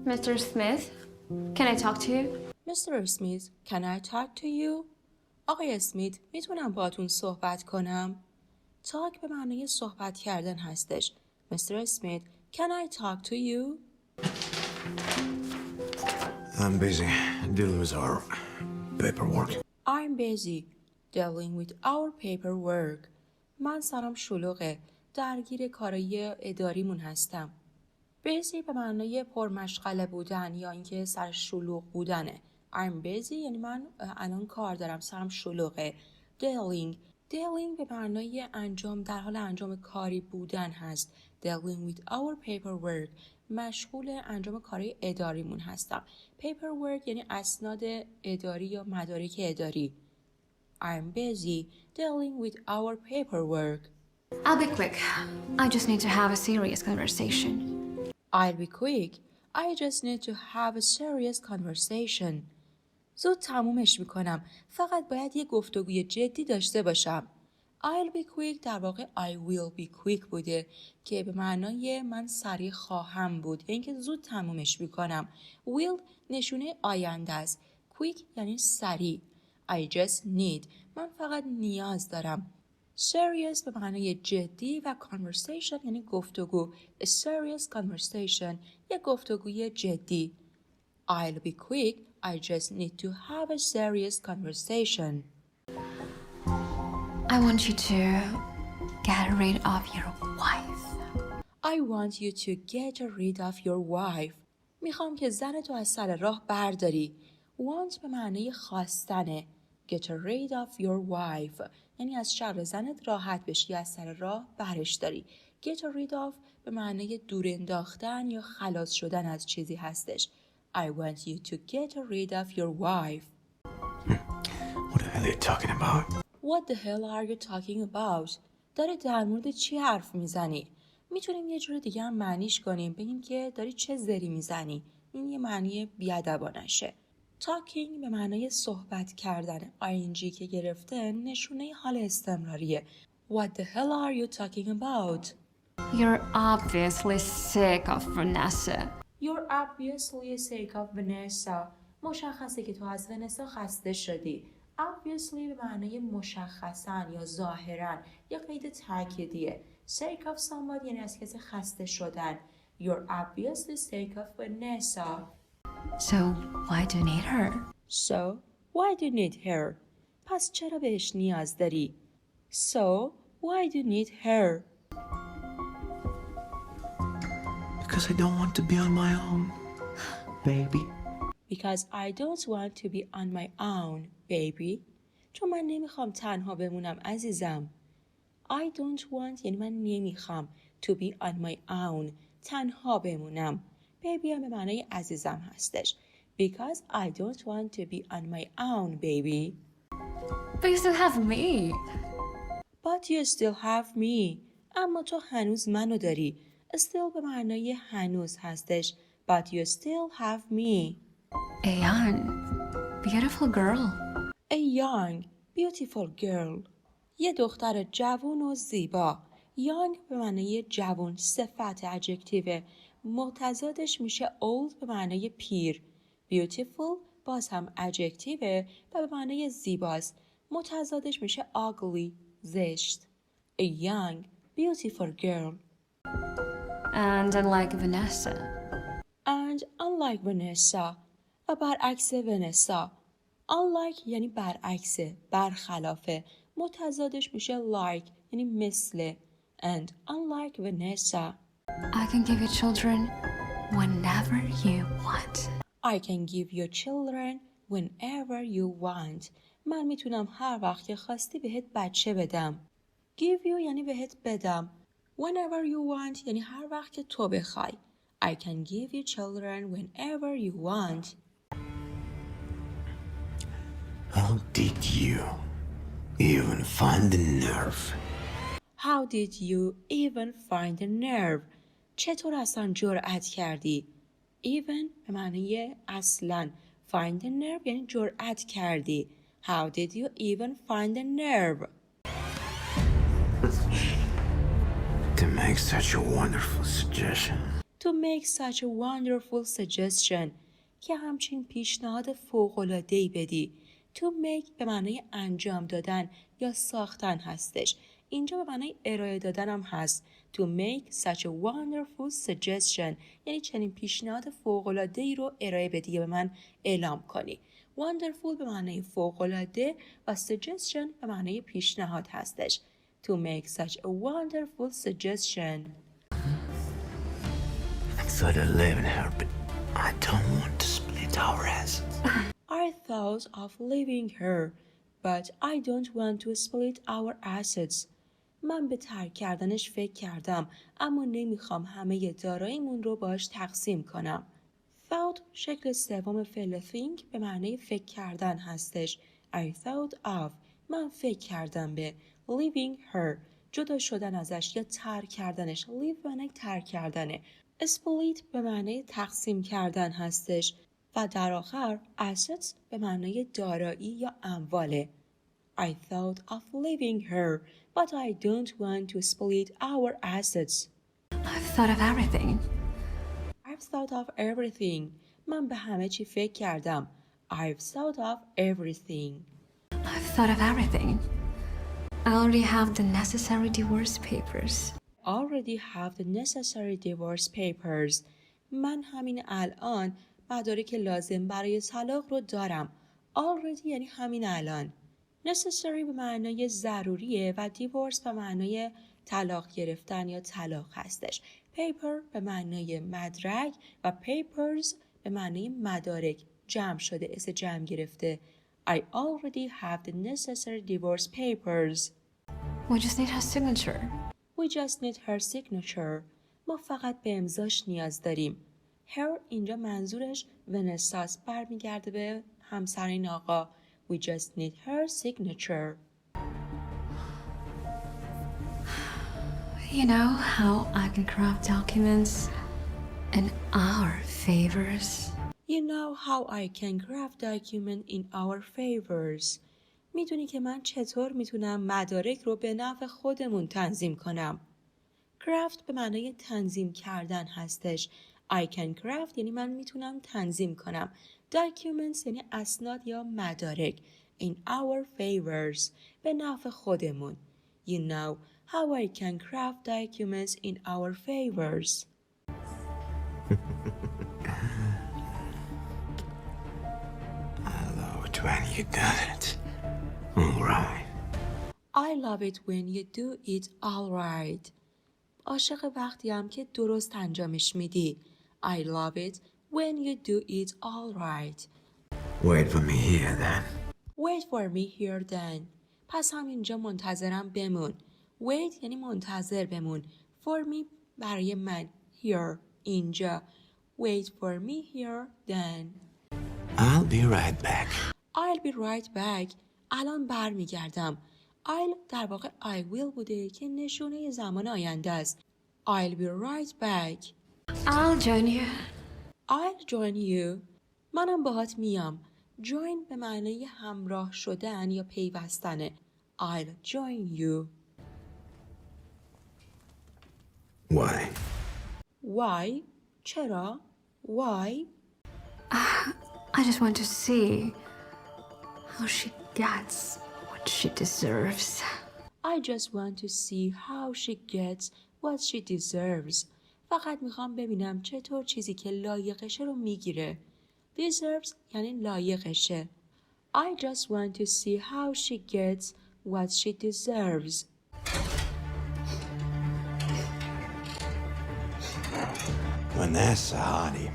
Mr. Smith, can I talk to you? Mr. Smith, can I talk to you? آقای اسمیت میتونم باهاتون صحبت کنم؟ تاک به معنای صحبت کردن هستش. Mr. Smith, can I talk to you? I'm busy dealing with our paperwork. I'm busy dealing with our paperwork. من سرم شلوغه. درگیر کارای اداریمون هستم. busy به معنای پرمشغله بودن یا اینکه سر شلوغ بودنه. I'm busy یعنی من الان کار دارم، سرم شلوغه. dealing به معنای انجام، در حال انجام کاری بودن هست. dealing with our paperwork، مشغول انجام کارهای اداریمون هستم. paperwork یعنی اسناد اداری یا مدارک اداری. I'm busy dealing with our paperwork. I'll be quick. I just need to have a serious conversation. I'll be quick. I just need to have a serious conversation. زود تمومش میکنم. فقط باید یه گفتگوی جدی داشته باشم. I'll be quick در واقع I will be quick بوده که به معنای من سریع خواهم بود، یعنی که زود تمومش میکنم. will نشونه آینده است. quick یعنی سریع. I just need من فقط نیاز دارم. serious به معنای جدی و conversation یعنی گفتگو. A serious conversation یک گفتگوی جدی. I'll be quick. I just need to have a serious conversation. I want you to get rid of your wife. I want you to get rid of your wife. میخوام که زنتو از سر راه برداری. Want به معنی خواستنه. Get rid of your wife یعنی از شر زنت راحت بشی، از سر راه برش داری. Get rid of به معنی دور انداختن یا خلاص شدن از چیزی هستش. I want you to get rid of your wife. What the hell are you talking about? What the hell are you talking about? داری در مورد چی حرف میزنی؟ میتونیم یه جور دیگه هم معنیش کنیم، بگیم که داری چه زری میزنی. این یه معنی بیادبانشه. Talking به معنای صحبت کردن. ing که گرفته نشونه حال استمراریه. What the hell are you talking about? You're obviously sick of Vanessa. You're obviously sick of Vanessa. مشخصه که تو از ونسا خسته شدی. Obviously به معنای مشخصاً یا ظاهراً یا قید تأکیدیه. Sick of someone یعنی از کسی خسته شدن. You're obviously sick of Vanessa. So why do you need her? So, why do you need her? پس چرا بهش نیاز داری؟ So, why do you need her? Because I don't want to be on my own, baby. Because I don't want to be on my own, baby. چون من نمیخوام تنها بمونم عزیزم. I don't want یعنی من نمیخوام to be on my own تنها بمونم. baby هم به معنای عزیزم هستش. Because I don't want to be on my own, baby. But you still have me. But you still have me. اما تو هنوز منو داری. Still به معنای هنوز هستش. But you still have me. A young, beautiful girl. A young, beautiful girl. یه دختر جوان و زیبا. young به معنای جوان، صفت ادجکتیو. متضادش میشه old به معنای پیر. beautiful باز هم ادجکتیو و به معنای زیباست. متضادش میشه ugly، زشت. A young, beautiful girl. And unlike Vanessa. And unlike Vanessa. و برعکس ونسا. Unlike یعنی برعکسه، برخلافه. متضادش میشه like یعنی مثل. And unlike Vanessa. I can give you children whenever you want. I can give you children whenever you want. من میتونم هر وقت که خواستی بهت بچه بدم. Give you یعنی بهت بدم. Whenever you want یعنی هر وقت که تو بخوای. I can give you children whenever you want. How did you even find the nerve? How did you even find the nerve? چطور اصلا جرأت کردی؟ Even به معنی اصلا. Find the nerve یعنی جرأت کردی. How did you even find the nerve? To make such a wonderful suggestion. To make such a wonderful suggestion. که همچین پیشنهاد فوق‌العاده‌ای بدی. To make به معنای انجام دادن یا ساختن هستش. اینجا به معنای ارائه دادن هم هست. To make such a wonderful suggestion. یعنی چنین پیشنهاد فوق‌العاده‌ای رو ارائه بدی یا به من اعلام کنی. Wonderful به معنای فوق‌العاده و suggestion به معنای پیشنهاد هستش. To make such a wonderful suggestion. I thought I'd live in her, but I don't want to split our assets. I thought of leaving her, but I don't want to split our assets. من به ترک کردنش فکر کردم اما نمیخوام همه داراییمون رو باش تقسیم کنم. Thought شکل سوم فعل think به معنی فکر کردن هستش. I thought of من فکر کردم به leaving her جدا شدن ازش یا ترک کردنش. leave به معنی ترک کردنه. split به معنی تقسیم کردن هستش و در آخر assets به معنی دارایی یا امواله. I thought of leaving her, but I don't want to split our assets. I've thought of everything. I've thought of everything. من به همه چی فکر کردم. I've thought of everything. I've thought of everything. I already have the necessary divorce papers. Already have the necessary divorce papers. من همین الان مدارک لازم برای طلاق رو دارم. Already یعنی همین الان. Necessary به معنای ضروریه و divorce به معنای طلاق گرفتن یا طلاق هستش. Paper به معنای مدرک و papers به معنای مدارک جمع شده اسم جمع گرفته. I already have the necessary divorce papers. We just need her signature. We just need her signature. ما فقط به امضاش نیاز داریم. Her اینجا منظورش ونساس برمیگرده به همسر این آقا. We just need her signature. You know how I can craft documents in our favors? You know how I can craft document in our favors. میدونی که من چطور میتونم مدارک رو به نفع خودمون تنظیم کنم. Craft به معنای تنظیم کردن هستش. I can craft یعنی من میتونم تنظیم کنم. Documents یعنی اسناد یا مدارک. In our favors به نفع خودمون. You know how I can craft documents in our favors. I love it when you do it. All right. I love it when you do it all right. عاشق وقتیم که درست انجامش میدی. I love it when you do it all right. Wait for me here then. Wait for me here then. پس همینجا منتظرم بمون. Wait یعنی منتظر بمون. For me برای من. Here اینجا. Wait for me here then. I'll be right back. I'll be right back. الان برمیگردم. I'll در واقع I will بوده که نشونه زمان آینده است. I'll be right back. I'll join you. I'll join you. منم باهات میام. Join به معنی همراه شدن یا پیوستنه. I'll join you. Why? Why? چرا؟ Why? I just want to see how she gets what she deserves. I just want to see how she gets what she deserves. فقط میخوام ببینم چطور چیزی که لایقشه رو میگیره. Deserves یعنی لایقشه. I just want to see how she gets what she deserves. Vanessa, honey.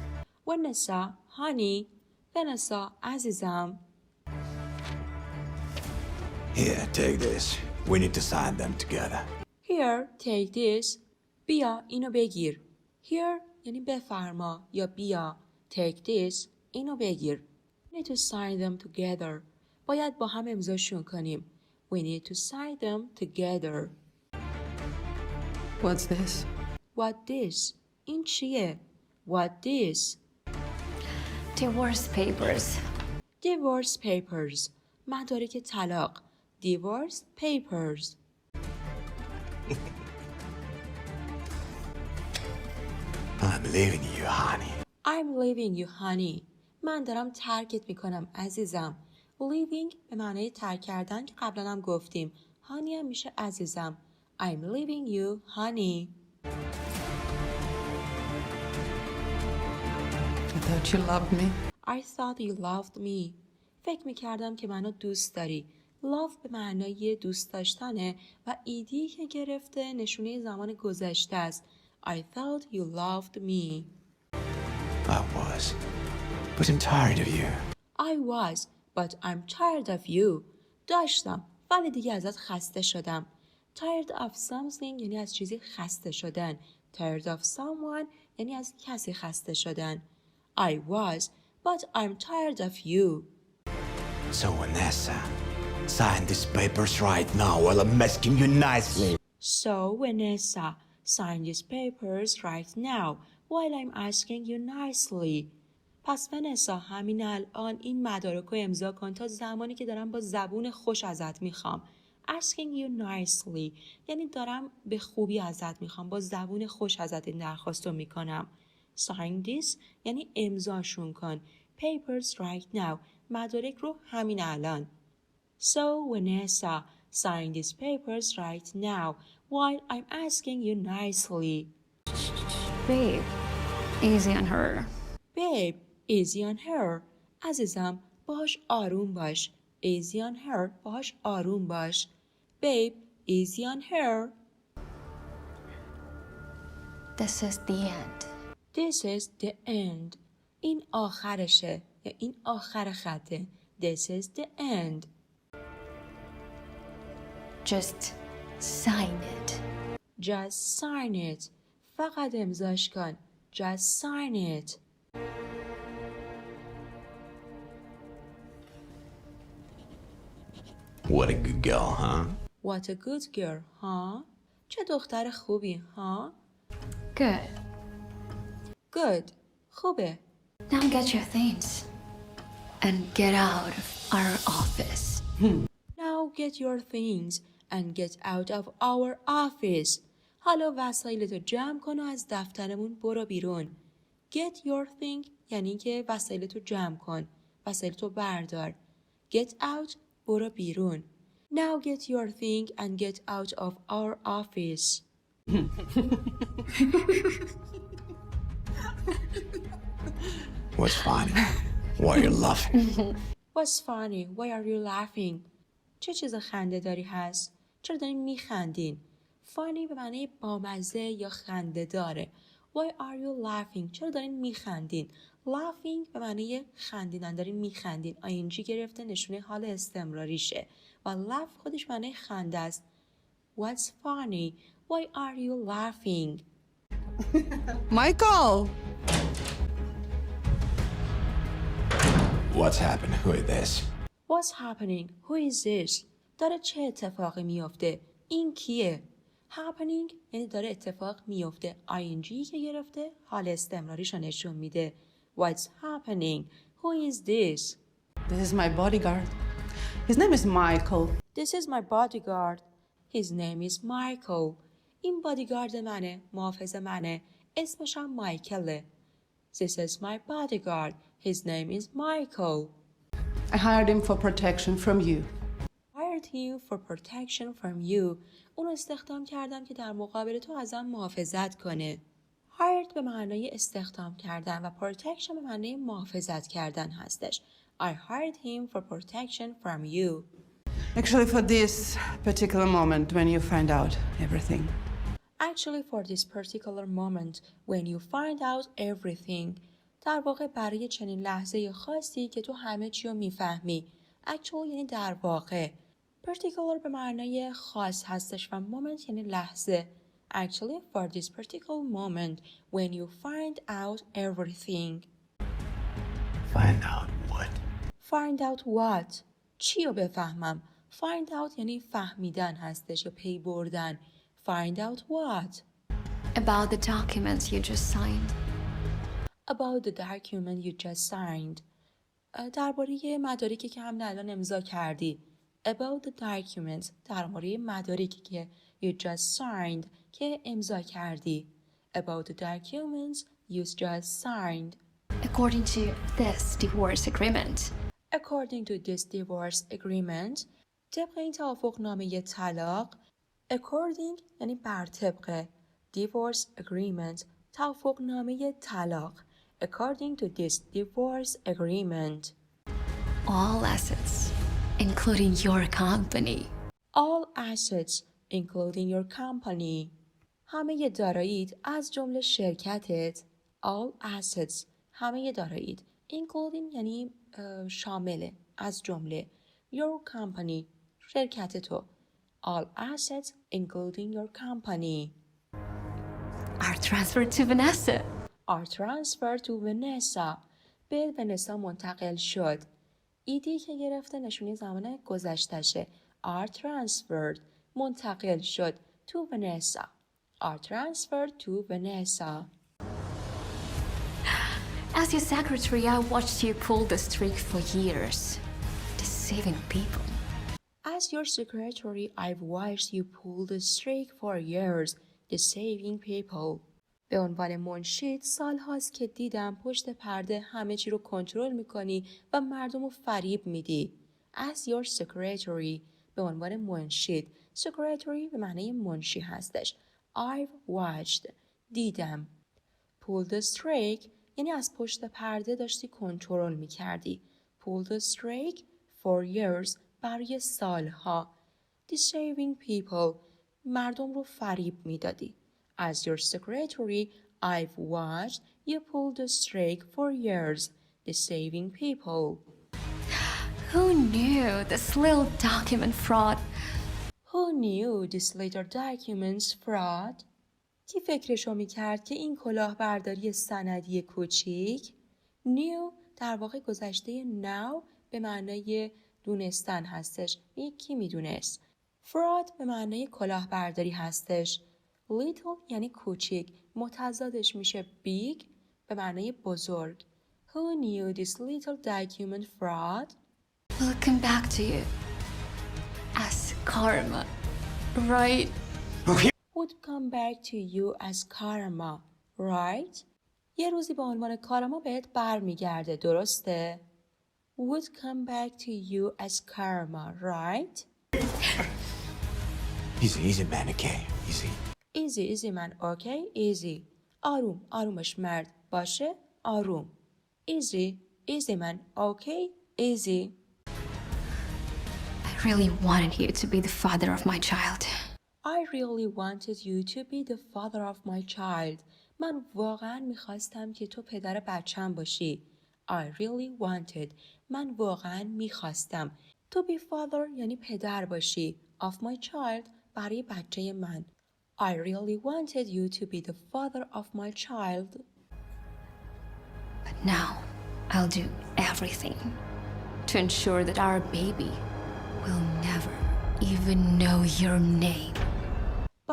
Vanessa, honey. Vanessa, عزیزم. Here, take this. We need to sign them together. Here, take this. بیا اینو بگیر. Here یعنی بفرما یا بیا. Take this. اینو بگیر. We need to sign them together. باید با هم امضاشون کنیم. We need to sign them together. What's this? What this? این چیه؟ What this? Divorce papers. Divorce papers. مدارک طلاق. Divorce papers. I I'm leaving you, honey. I'm leaving you honey. من دارم ترکت میکنم عزیزم. Leaving به معنای ترک کردن که قبلا هم گفتیم. honey هم میشه عزیزم. I'm leaving you honey. I thought you loved me. I thought you loved me. فکر میکردم که منو دوست داری. love به معنای دوست داشتنه و ایدی که گرفته نشونه زمان گذشته است. I thought you loved me. I was, but I'm tired of you. I was, but I'm tired of you. داشتم ولی دیگه ازت خسته شدم. Tired of something یعنی از چیزی خسته شدن. Tired of someone یعنی از کسی خسته شدن. I was, but I'm tired of you. So, Vanessa, sign these papers right now while I'm asking you nicely. So, Vanessa, sign these papers right now while I'm asking you nicely. پس ونسا همین الان این مدارک رو امضا کن تا زمانی که دارم با زبون خوش ازت میخوام. Asking you nicely یعنی دارم به خوبی ازت میخوام، با زبون خوش ازت این درخواست رو میکنم. Sign this یعنی امضاشون کن. Papers right now مدارک رو همین الان. So Vanessa, sign these papers right now while I'm asking you nicely. Babe, easy on her. Babe, easy on her. عزیزم باش آروم باش. Easy on her باش آروم باش. Babe, easy on her. This is the end. This is the end. این آخرشه یا این آخر خطه. This is the end. Just sign it. Just sign it. فقط امضاش کن. Just sign it. What a good girl, huh? What a good girl, huh? چه دختر خوبی, huh? Good. Good. خوبه. Now get your things and get out of our office. Now get your things and get out of our office. حالا وسایلتو جمع کن و از دفترمون برو بیرون. Get your thing یعنی که وسایلتو جمع کن. وسایلتو بردار. Get out برو بیرون. Now get your thing and get out of our office. What's funny? Why are you laughing? What's funny? Why are you laughing? چه چیز خنده داری هست؟ چرا دارین میخندین؟ Funny به معنی بامزه یا خنده داره. Why are you laughing? چرا دارین میخندین؟ Laughing به معنی خندیدن، دارین میخندین. ING گرفته نشونه حال استمراریشه و laugh خودش معنی خنده است. What's funny? Why are you laughing? Michael! What's happened? Who is this? What's happening? Who is this? داره چه اتفاقی میفته؟ این کیه؟ Happening یعنی داره اتفاق میفته. ING که گرفته حال استمراریشو نشون میده. What's happening? Who is this? This is my bodyguard. His name is Michael. This is my bodyguard. His name is Michael. این بادیگارد منه، محافظ منه. اسمش هم مایکله. This is my bodyguard. His name is Michael. I hired him for protection from you. Hired him for protection from you. اون رو استخدام کردم که در مقابل تو ازم محافظت کنه. Hired به معنای استخدام کردن و protection به معنای محافظت کردن هستش. I hired him for protection from you. Actually, for this particular moment when you find out everything. Actually for this particular moment when you find out everything. در واقع برای چنین لحظه خاصی که تو همه چی رو میفهمی. Actually یعنی در واقع. Particular به معنای خاص هستش و moment یعنی لحظه. Actually for this particular moment when you find out everything. Find out what? Find out what? چی رو بفهمم؟ Find out یعنی فهمیدن هستش یا پی بردن. Find out what? About the documents you just signed. About the document you just signed. درباره مدارکی که همین الان امضا کردی. About the documents. درباره مدارکی که you just signed که امضا کردی. About the documents used just signed. According to this divorce agreement, According to this divorce agreement, طبق این توافقنامه طلاق. According یعنی بر طبق. Divorce agreement توافقنامه طلاق. According to this divorce agreement, all assets, including your company, all assets including your company, همه داراییت از جمله شرکتت. All assets همه داراییت. Including یعنی شامله، از جمله. Your company شرکت تو. All assets including your company are transferred to Vanessa. are transferred to Vanessa. به ونسا منتقل شد. ایدی که گرفته نشونی زمان گذشتشه. are transferred منتقل شد to Vanessa. are transferred to Vanessa. As your secretary, I watched you pull the string for years, deceiving people. As your secretary, I've watched you pull the string for years, deceiving people. به عنوان منشید سال هاست که دیدم پشت پرده همه چی رو کنترل میکنی و مردم رو فریب میدی. As your secretary به عنوان منشید. Secretary به معنی منشی هستش. I've watched دیدم. Pull the string یعنی از پشت پرده داشتی کنترل میکردی. Pull the string for years برای سالها. Deceiving people مردم رو فریب میدادی. As your secretary, I've watched you pull the string for years, deceiving people. Who knew this little document fraud? Who knew this little documents fraud? کی فکرشو میکرد که این کلاهبرداری سندی کوچیک؟ Knew در واقع گذشته now به معنای دونستن هستش. کی میدونست؟ fraud به معنای کلاهبرداری هستش. little یعنی کوچیک. متضادش میشه big به معنای بزرگ. Who knew this little document fraud? Will come back to you as karma, right? Would come back to you as karma, right? یه روزی به عنوان کارما بهت برمیگرده، درسته؟ Would come back to you as karma, right? Easy, man, okay? Easy. Easy man, okay? Easy. آرومش مرد باشه، آروم. Easy man, okay? Easy. I really wanted you to be the father of my child. I really wanted you to be the father of my child. من واقعا میخواستم که تو پدر بچم باشی. I really wanted. من واقعا میخواستم. To be father یعنی پدر باشی. Of my child برای بچه من. I really wanted you to be the father of my child. But now, I'll do everything to ensure that our baby will never even know your name.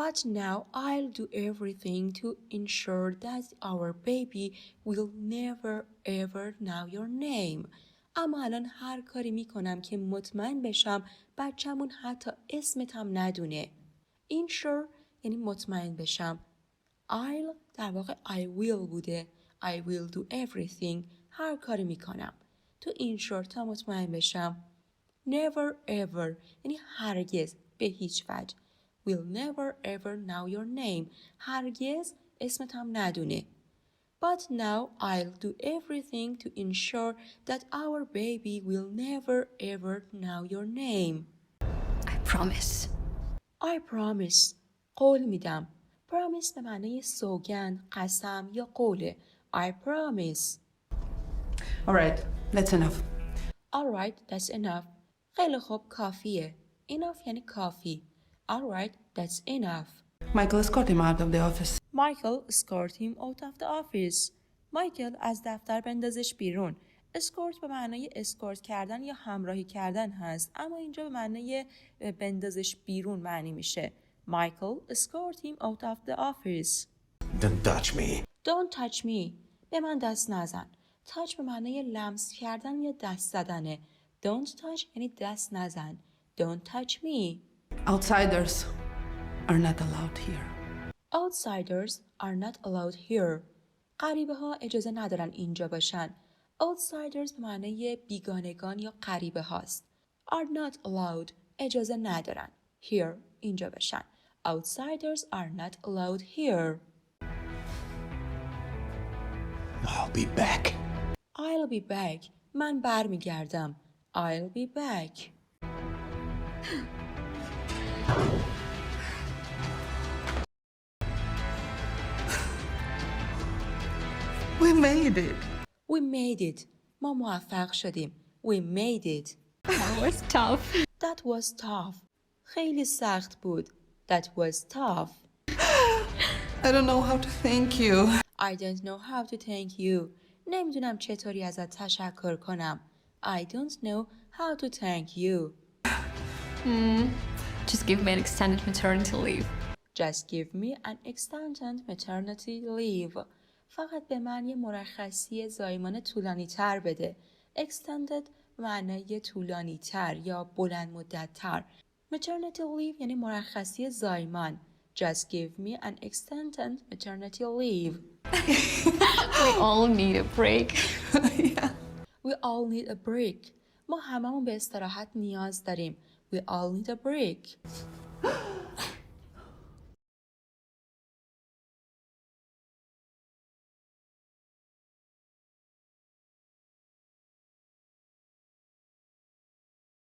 But now I'll do everything to ensure that our baby will never ever know your name. اما الان هر کاری میکنم که مطمئن بشم بچه‌مون حتی اسمت هم ندونه. Ensure یعنی مطمئن بشم. I'll در واقع I will بوده. I will do everything. هر کاری میکنم. تو ensure تا مطمئن بشم. Never ever یعنی هرگز به هیچ وجه. Will never ever know your name. هرگز اسمت هم ندونه. But now I'll do everything to ensure that our baby will never ever know your name. I promise. I promise. قول میدم. Promise به معنی سوگند، قسم یا قوله. I promise. All right, that's enough. All right, that's enough. خیلی خوب، کافیه. Enough یعنی کافی. All right, that's enough. Michael, escort him out of the office. Michael escort him out of the office. مایکل از دفتر بندازش بیرون. اسکورت به معنای اسکورت کردن یا همراهی کردن هست، اما اینجا به معنای بندازش بیرون معنی میشه. Michael escort him out of the office. Don't touch me. Don't touch me. به من دست نزن. touch به معنای لمس کردن یا دست زدنه. Don't touch یعنی دست نزن. Don't touch me. Outsiders are not allowed here. Outsiders are not allowed here. غریبه ها اجازه ندارن اینجا باشن. Outsiders به معنی بیگانگان یا غریبه هاست. Are not allowed اجازه ندارن. Here اینجا باشن. Outsiders are not allowed here. I'll be back. I'll be back. من برمیگردم. I'll be back. We made it. We made it. ما موفق شدیم. We made it. That was tough. That was tough. خیلی سخت بود. That was tough. I don't know how to thank you. I don't know how to thank you. نمیدونم چطوری ازت تشکر کنم. I don't know how to thank you. Just give me an extended maternity leave. Just give me an extended maternity leave. فقط به من یه مرخصی زایمان طولانی تر بده. Extended معنی طولانی تر یا بلند مدت تر. Maternity leave یعنی مرخصی زایمان. Just give me an extended maternity leave. We all need a break. Yeah. We all need a break. ما هممون به استراحت نیاز داریم. We all need a break.